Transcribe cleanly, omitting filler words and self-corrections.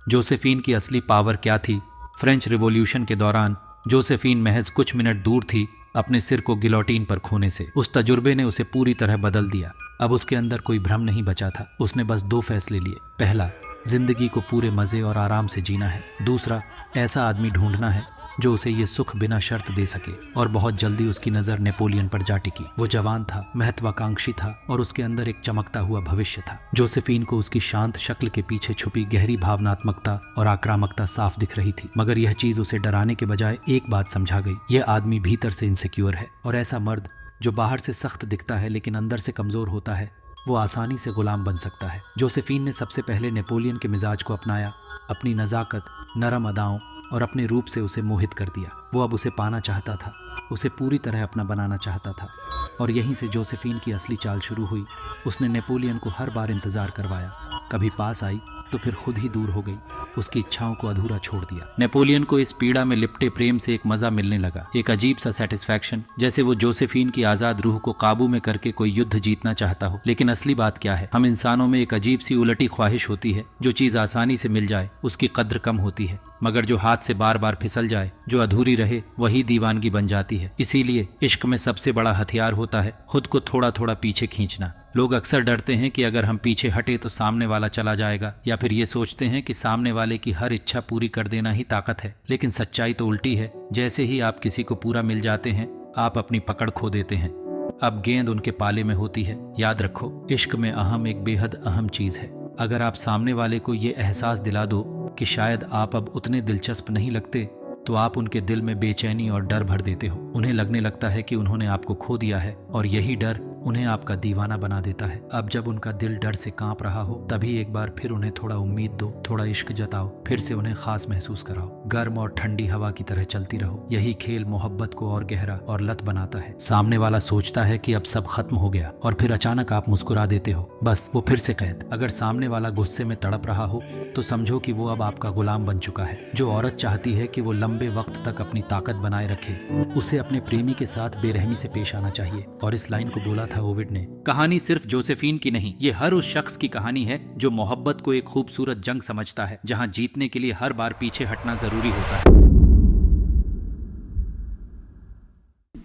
Josephine की असली power क्या थी? फ्रेंच रिवॉल्यूशन के दौरान जोसेफीन महज कुछ मिनट दूर थी अपने सिर को गिलोटीन पर खोने से। उस तजुर्बे ने उसे पूरी तरह बदल दिया। अब उसके अंदर कोई भ्रम नहीं बचा था। उसने बस 2 फैसले लिए। पहला, जिंदगी को पूरे मजे और आराम से जीना है। दूसरा, ऐसा आदमी ढूंढना है जो उसे ये सुख बिना शर्त दे सके। और बहुत जल्दी उसकी नजर नेपोलियन पर जा टिकी। वो जवान था, महत्वाकांक्षी था और उसके अंदर एक चमकता हुआ भविष्य था। जोसेफीन को उसकी शांत शक्ल के पीछे छुपी गहरी भावनात्मकता और आक्रामकता साफ दिख रही थी, मगर यह चीज उसे डराने के बजाय एक बात समझा गई। यह आदमी भीतर से इनसिक्योर है और ऐसा मर्द जो बाहर से सख्त दिखता है लेकिन अंदर से कमजोर होता है, वो आसानी से गुलाम बन सकता है। जोसेफीन ने सबसे पहले नेपोलियन के मिजाज को अपनाया। अपनी नजाकत, नरम अदाओं और अपने रूप से उसे मोहित कर दिया। वो अब उसे पाना चाहता था, उसे पूरी तरह अपना बनाना चाहता था। और यहीं से जोसेफीन की असली चाल शुरू हुई। उसने नेपोलियन को हर बार इंतजार करवाया। कभी पास आई तो फिर खुद ही दूर हो गई। उसकी इच्छाओं को अधूरा छोड़ दिया। नेपोलियन को इस पीड़ा में लिपटे प्रेम से एक मजा मिलने लगा, एक अजीब सा सेटिस्फैक्शन, जैसे वो जोसेफीन की आजाद रूह को काबू में करके कोई युद्ध जीतना चाहता हो। लेकिन असली बात क्या है? हम इंसानों में एक अजीब सी उलटी ख्वाहिश होती है। जो चीज आसानी से मिल जाए उसकी कद्र कम होती है, मगर जो हाथ से बार बार फिसल जाए, जो अधूरी रहे, वही दीवानगी बन जाती है। इसीलिए इश्क में सबसे बड़ा हथियार होता है खुद को थोड़ा थोड़ा पीछे खींचना। लोग अक्सर डरते हैं कि अगर हम पीछे हटे तो सामने वाला चला जाएगा, या फिर ये सोचते हैं कि सामने वाले की हर इच्छा पूरी कर देना ही ताकत है। लेकिन सच्चाई तो उल्टी है। जैसे ही आप किसी को पूरा मिल जाते हैं, आप अपनी पकड़ खो देते हैं। अब गेंद उनके पाले में होती है। याद रखो, इश्क में अहम एक बेहद अहम चीज है। अगर आप सामने वाले को ये एहसास दिला दो कि शायद आप अब उतने दिलचस्प नहीं लगते, तो आप उनके दिल में बेचैनी और डर भर देते हो। उन्हें लगने लगता है कि उन्होंने आपको खो दिया है और यही डर उन्हें आपका दीवाना बना देता है। अब जब उनका दिल डर से कांप रहा हो, तभी एक बार फिर उन्हें थोड़ा उम्मीद दो, थोड़ा इश्क जताओ, फिर से उन्हें खास महसूस कराओ। गर्म और ठंडी हवा की तरह चलती रहो। यही खेल मोहब्बत को और गहरा और लत बनाता है। सामने वाला सोचता है कि अब सब खत्म हो गया, और फिर अचानक आप मुस्कुरा देते हो। बस वो फिर से कैद। अगर सामने वाला गुस्से में तड़प रहा हो तो समझो कि वो अब आपका गुलाम बन चुका है। जो औरत चाहती है कि वो लंबे वक्त तक अपनी ताकत बनाए रखे, उसे अपने प्रेमी के साथ बेरहमी से पेश आना चाहिए। और इस लाइन को बोला था ओविड ने। कहानी सिर्फ जोसेफीन की नहीं, ये हर उस शख्स की कहानी है जो मोहब्बत को एक खूबसूरत जंग समझता है, जहां जीतने के लिए हर बार पीछे हटना जरूरी होता है।